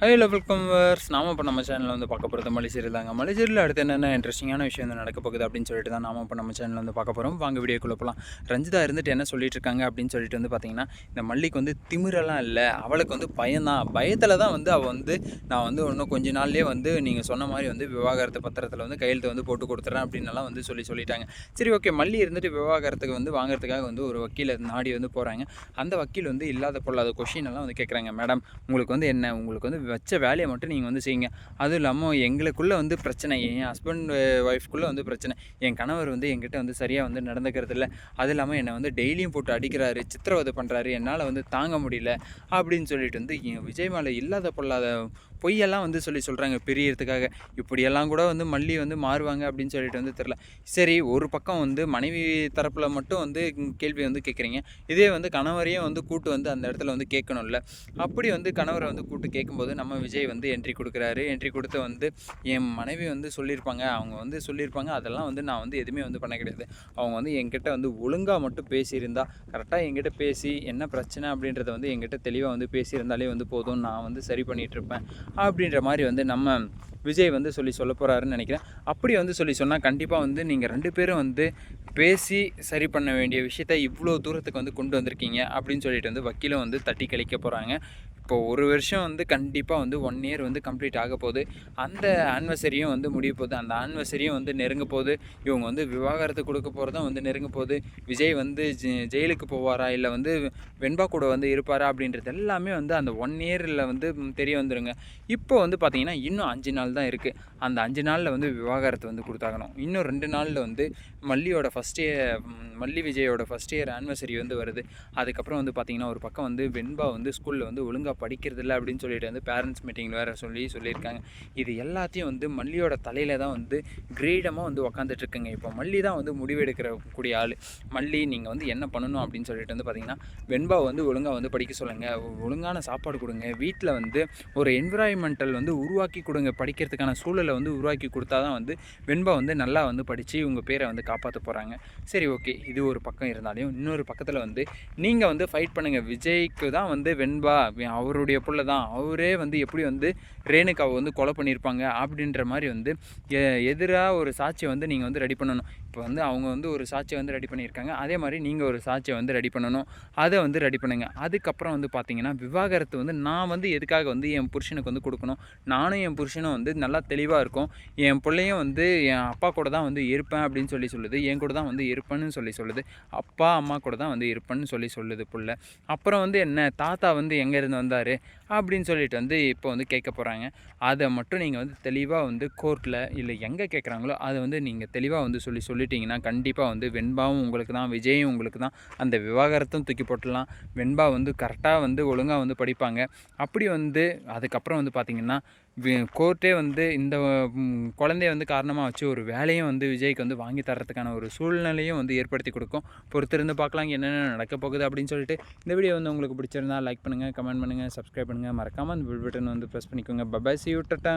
Hello welcome verse. நாம இப்போ நம்ம சேனலில் வந்து பார்க்க போகிறது மலேசியர் தாங்க. மலேசியரில் அடுத்து என்னென்ன இன்ட்ரெஸ்டிங்கான விஷயம் வந்து நடக்க போகுது அப்படின்னு சொல்லிட்டு தான் நாம இப்போ நம்ம சேனலில் வந்து பார்க்க போகிறோம். வாங்க வீடியோக்குள்ளே போகலாம். ரஞ்சிதா இருந்துட்டு என்ன சொல்லிட்டு இருக்காங்க அப்படின்னு சொல்லிட்டு வந்து பார்த்தீங்கன்னா, இந்த மல்லிக்கு வந்து திமிரெல்லாம் இல்லை, அவளுக்கு வந்து பயம்தான். பயத்தில் தான் வந்து அவள் வந்து நான் வந்து இன்னும் கொஞ்ச நாள்லேயே வந்து நீங்கள் சொன்ன மாதிரி வந்து விவாகரத்து பத்திரத்தில் வந்து கையெழுத்து வந்து போட்டு கொடுத்துட்றேன் அப்படின்னலாம் வந்து சொல்லிட்டாங்க. சரி, ஓகே. மல்லி இருந்துட்டு விவாகரத்துக்கு வந்து வாங்குறதுக்காக வந்து ஒரு வக்கீலை நாடி வந்து போகிறாங்க. அந்த வக்கீல் வந்து இல்லாத பொருளாத கொஷின் எல்லாம் வந்து கேட்குறாங்க. மேடம், உங்களுக்கு வந்து என்ன, உங்களுக்கு வந்து வச்ச வேலையை மட்டும் நீங்கள் வந்து செய்யுங்க. அதுவும் இல்லாமல் எங்களுக்குள்ளே வந்து பிரச்சனை, என் ஹஸ்பண்ட் ஒய்ஃப்குள்ளே வந்து பிரச்சனை. என் கணவர் வந்து என்கிட்ட வந்து சரியாக வந்து நடந்துக்கிறது இல்லை. அது இல்லாமல் என்னை வந்து டெய்லியும் போட்டு அடிக்கிறாரு, சித்திரவதை பண்ணுறாரு, என்னால் வந்து தாங்க முடியல அப்படின்னு சொல்லிட்டு வந்து விஜய் மேலே இல்லாத பொல்லாத பொய்யெல்லாம் வந்து சொல்கிறாங்க பிரியறதுக்காக. இப்படியெல்லாம் கூட வந்து மல்லி வந்து மாறுவாங்க அப்படின்னு சொல்லிட்டு வந்து தெரில. சரி, ஒரு பக்கம் வந்து மனைவி தரப்பில் மட்டும் வந்து கேள்வி வந்து கேட்குறீங்க, இதே வந்து கணவரையும் வந்து கூட்டு வந்து அந்த இடத்துல வந்து கேட்கணும்ல. அப்படி வந்து கணவரை வந்து கூட்டு கேட்கும்போது நம்ம விஜய் வந்து என்ட்ரி கொடுக்குறாரு. என்ட்ரி கொடுத்து வந்து என் மனைவி வந்து சொல்லியிருப்பாங்க, அதெல்லாம் வந்து நான் வந்து எதுவுமே வந்து பண்ண கிடையாது. அவங்க வந்து என்கிட்ட வந்து ஒழுங்காக மட்டும் பேசியிருந்தா, கரெக்டாக என்கிட்ட பேசி என்ன பிரச்சனை அப்படின்றத வந்து என்கிட்ட தெளிவாக வந்து பேசியிருந்தாலே வந்து போதும், நான் வந்து சரி பண்ணிகிட்ருப்பேன் அப்படின்ற மாதிரி வந்து நம்ம விஜய் வந்து சொல்ல போகிறாருன்னு நினைக்கிறேன். அப்படி வந்து சொன்னால் கண்டிப்பாக வந்து நீங்கள் 2 பேரும் வந்து பேசி சரி பண்ண வேண்டிய விஷயத்த இவ்வளோ தூரத்துக்கு வந்து கொண்டு வந்திருக்கீங்க அப்படின்னு சொல்லிட்டு வந்து வக்கீலும் வந்து தட்டி கழிக்க போகிறாங்க. இப்போ ஒரு வருஷம் வந்து கண்டிப்பாக வந்து 1 இயர் வந்து கம்ப்ளீட் ஆக போகுது. அந்த ஆனிவர்சரியும் வந்து முடிய போகுது. அந்த ஆனிவர்சரியும் வந்து நெருங்க போகுது. இவங்க வந்து விவாகரத்து கொடுக்க போகிறதும் வந்து நெருங்க போகுது. விஜய் வந்து ஜெயிலுக்கு போவாரா, இல்லை வந்து வெண்பா கூட வந்து இருப்பாரா அப்படின்றது எல்லாமே வந்து அந்த 1 இயரில் வந்து தெரிய வந்துடுங்க. இப்போ வந்து பார்த்திங்கன்னா இன்னும் 5 நாள் தான் இருக்குது. அந்த 5 நாளில் வந்து விவாகரத்து வந்து கொடுத்தாகணும். இன்னும் 2 நாளில் வந்து மல்லி விஜயோட ஃபஸ்ட் இயர் ஆனிவர்சரி வந்து வருது. அதுக்கப்புறம் வந்து பார்த்திங்கன்னா ஒரு பக்கம் வந்து வெண்பா வந்து ஸ்கூலில் வந்து ஒழுங்காக படிக்கிறதில்ல அப்படின்னு சொல்லிட்டு வந்து பேரண்ட்ஸ் மீட்டிங்கில் வேறு சொல்லியிருக்காங்க. இது எல்லாத்தையும் வந்து மல்லியோட தலையில் தான் வந்து கிரீடமாக வந்து உக்காந்துட்ருக்குங்க. இப்போ மல்லி தான் வந்து முடிவெடுக்கிற கூடிய ஆள். மல்லி, நீங்கள் வந்து என்ன பண்ணணும் அப்படின்னு சொல்லிட்டு வந்து பார்த்திங்கன்னா, வெண்பா வந்து ஒழுங்காக வந்து படிக்க சொல்லுங்கள், ஒழுங்கான சாப்பாடு கொடுங்க, வீட்டில் வந்து ஒரு என்விரான்மெண்டல் வந்து உருவாக்கி கொடுங்க, படிக்கிறதுக்கான சூழலை வந்து உருவாக்கி கொடுத்தா தான் வந்து வெண்பா வந்து நல்லா வந்து படித்து உங்கள் பேரை வந்து காப்பாற்ற போகிறாங்க. சரி, ஓகே. இது ஒரு பக்கம் இருந்தாலும் இன்னொரு பக்கத்தில் வந்து நீங்கள் வந்து ஃபைட் பண்ணுங்கள். விஜய்க்கு தான் வந்து வெண்பா அவருடைய புள்ள தான், அவரே வந்து எப்படி வந்து ரேணுகாவை வந்து கொலை பண்ணியிருப்பாங்க அப்படின்ற மாதிரி வந்து எதிராக ஒரு சாட்சியை வந்து நீங்கள் வந்து ரெடி பண்ணணும். இப்போ வந்து அவங்க வந்து ஒரு சாட்சியை வந்து ரெடி பண்ணியிருக்காங்க, அதே மாதிரி நீங்கள் ஒரு சாட்சியை வந்து ரெடி பண்ணணும். அதை வந்து ரெடி பண்ணுங்கள். அதுக்கப்புறம் வந்து பார்த்தீங்கன்னா விவாகரத்து வந்து நான் வந்து எதுக்காக வந்து என் புருஷனுக்கு வந்து கொடுக்கணும், நானும் என் புருஷனும் வந்து நல்லா தெளிவாக இருக்கும், என் பிள்ளையும் வந்து என் அப்பா கூட தான் வந்து இருப்பேன் அப்படின்னு சொல்லுது, என் கூட தான் வந்து இருப்பேன்னு சொல்லுது, அப்பா அம்மா கூட தான் வந்து இருப்பேன்னு சொல்லுது புள்ள. அப்புறம் வந்து என்ன, தாத்தா வந்து எங்கேருந்து வந்தார் அப்படின்னு சொல்லிட்டு வந்து இப்போ வந்து கேட்க போகிறாங்க. அதை மட்டும் நீங்கள் வந்து தெளிவாக வந்து கோர்ட்டில் இல்லை எங்கே கேட்குறாங்களோ அதை வந்து நீங்கள் தெளிவாக வந்து சொல்லிட்டீங்கன்னா கண்டிப்பாக வந்து வெண்பாவும் உங்களுக்கு தான், விஜயும் உங்களுக்கு தான். அந்த விவாகரத்தும் தூக்கி போட்டுடலாம். வெண்பா வந்து கரெக்டாக வந்து ஒழுங்காக வந்து படிப்பாங்க. அப்படி வந்து அதுக்கப்புறம் வந்து பார்த்திங்கன்னா கோர்ட்டே வந்து இந்த குழந்தைய வந்து காரணமாக வச்சு ஒரு வேலையும் வந்து விஜய்க்கு வந்து வாங்கி தரத்துக்கான ஒரு சூழ்நிலையும் வந்து ஏற்படுத்தி கொடுக்கும். பொறுத்திருந்து பார்க்கலாம் என்னென்ன நடக்க போகுது அப்படின்னு சொல்லிட்டு. இந்த வீடியோ வந்து உங்களுக்கு பிடிச்சிருந்தா லைக் பண்ணுங்கள், கமெண்ட் பண்ணுங்கள், சப்ஸ்கிரைப் பண்ணுங்கள், மறக்காமல் அந்த பெல் பட்டன் வந்து ப்ரெஸ் பண்ணிக்கோங்க. Bye, see you, Tata.